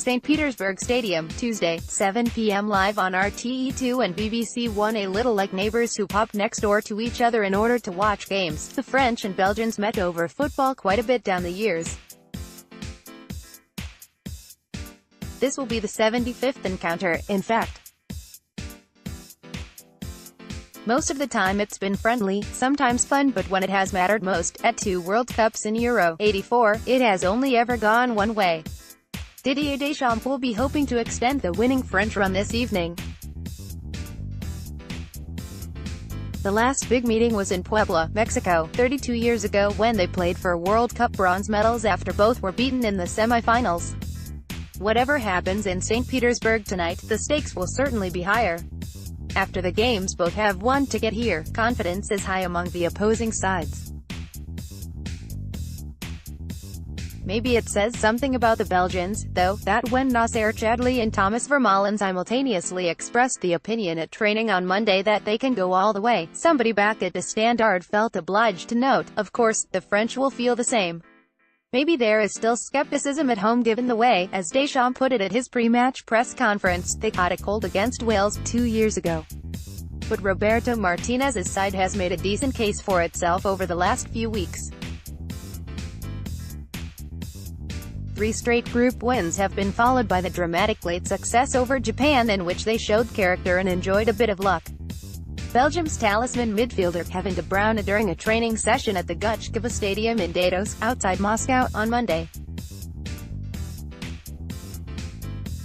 St. Petersburg Stadium, Tuesday, 7 p.m. live on RTE2 and BBC One. A little like neighbors who pop next door to each other in order to watch games, the French and Belgians met over football quite a bit down the years. This will be the 75th encounter, in fact. Most of the time it's been friendly, sometimes fun, but when it has mattered most, at 2 World Cups in Euro '84, it has only ever gone one way. Didier Deschamps will be hoping to extend the winning French run this evening. The last big meeting was in Puebla, Mexico, 32 years ago when they played for World Cup bronze medals after both were beaten in the semi-finals. Whatever happens in St. Petersburg tonight, the stakes will certainly be higher. After the games, both have one ticket here. Confidence is high among the opposing sides. Maybe it says something about the Belgians, though, that when Nasser Chadli and Thomas Vermaelen simultaneously expressed the opinion at training on Monday that they can go all the way, somebody back at the Standard felt obliged to note, of course, the French will feel the same. Maybe there is still skepticism at home given the way, as Deschamps put it at his pre-match press conference, they caught a cold against Wales 2 years ago. But Roberto Martinez's side has made a decent case for itself over the last few weeks. 3 straight group wins have been followed by the dramatic late success over Japan, in which they showed character and enjoyed a bit of luck. Belgium's talisman midfielder Kevin De Bruyne during a training session at the Gutschkova Stadium in Neighbours, outside Moscow, on Monday.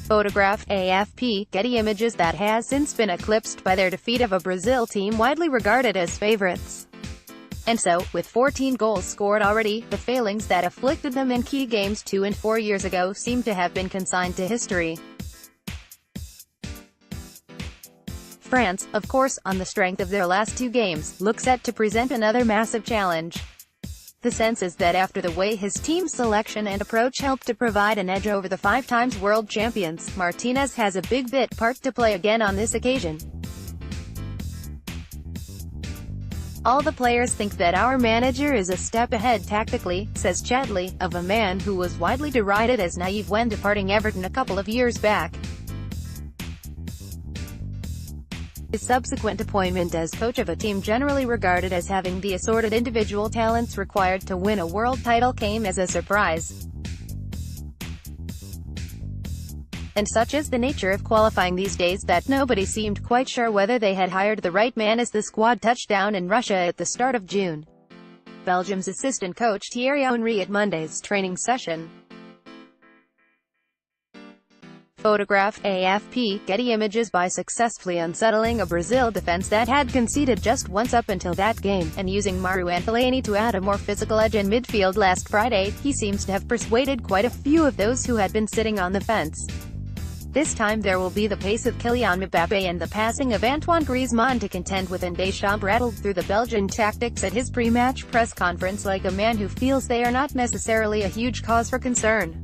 Photograph, AFP, Getty Images. That has since been eclipsed by their defeat of a Brazil team widely regarded as favourites. And so, with 14 goals scored already, the failings that afflicted them in key games 2 and 4 years ago seem to have been consigned to history. France, of course, on the strength of their last 2 games, looks set to present another massive challenge. The sense is that after the way his team's selection and approach helped to provide an edge over the 5-time world champions, Martinez has a big bit part to play again on this occasion. All the players think that our manager is a step ahead tactically, says Chadli, of a man who was widely derided as naive when departing Everton a couple of years back. His subsequent appointment as coach of a team generally regarded as having the assorted individual talents required to win a world title came as a surprise. And such is the nature of qualifying these days that nobody seemed quite sure whether they had hired the right man as the squad touched down in Russia at the start of June. Belgium's assistant coach Thierry Henry at Monday's training session. Photograph, AFP, Getty Images. By successfully unsettling a Brazil defense that had conceded just once up until that game, and using Marouane Fellaini to add a more physical edge in midfield last Friday, he seems to have persuaded quite a few of those who had been sitting on the fence. This time there will be the pace of Kylian Mbappé and the passing of Antoine Griezmann to contend with, and Deschamps rattled through the Belgian tactics at his pre-match press conference like a man who feels they are not necessarily a huge cause for concern.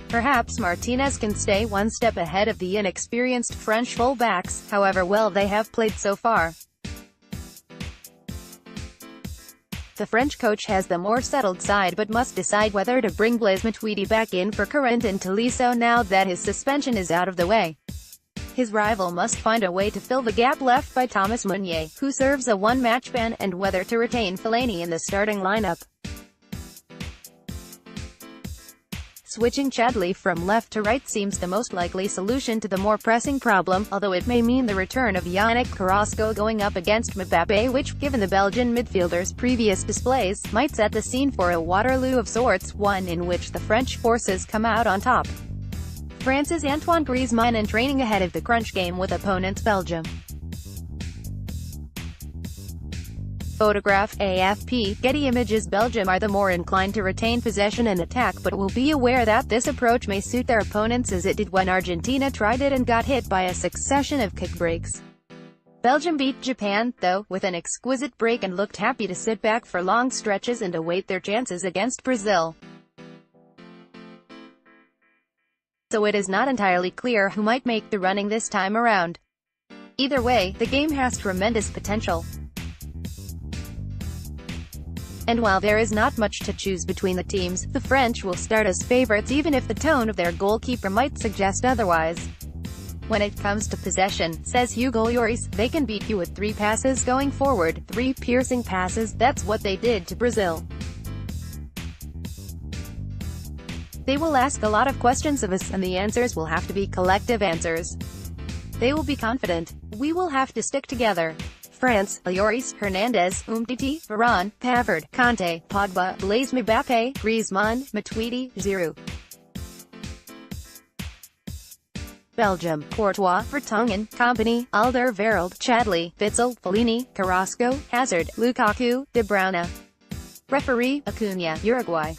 Perhaps Martinez can stay one step ahead of the inexperienced French full-backs, however well they have played so far. The French coach has the more settled side but must decide whether to bring Blaise Matuidi back in for Corentin Tolisso now that his suspension is out of the way. His rival must find a way to fill the gap left by Thomas Meunier, who serves a one-match ban, and whether to retain Fellaini in the starting lineup. Switching Chadli from left to right seems the most likely solution to the more pressing problem, although it may mean the return of Yannick Carrasco going up against Mbappé, which, given the Belgian midfielder's previous displays, might set the scene for a Waterloo of sorts, one in which the French forces come out on top. France's Antoine Griezmann in training ahead of the crunch game with opponents Belgium. Photograph, AFP, Getty Images. Belgium are the more inclined to retain possession and attack, but will be aware that this approach may suit their opponents as it did when Argentina tried it and got hit by a succession of kick breaks. Belgium beat Japan, though, with an exquisite break and looked happy to sit back for long stretches and await their chances against Brazil. So it is not entirely clear who might make the running this time around. Either way, the game has tremendous potential. And while there is not much to choose between the teams, the French will start as favourites even if the tone of their goalkeeper might suggest otherwise. When it comes to possession, says Hugo Lloris, they can beat you with 3 passes going forward, 3 piercing passes. That's what they did to Brazil. They will ask a lot of questions of us, and the answers will have to be collective answers. They will be confident. We will have to stick together. France, Lloris, Hernandez, Umtiti, Varane, Pavard, Kanté, Pogba, Blaise Mbappé, Griezmann, Matuidi, Giroud. Belgium, Courtois, Vertonghen, Kompany, Alderweireld, Chadli, Witsel, Fellaini, Carrasco, Hazard, Lukaku, De Bruyne. Referee, Acuna, Uruguay.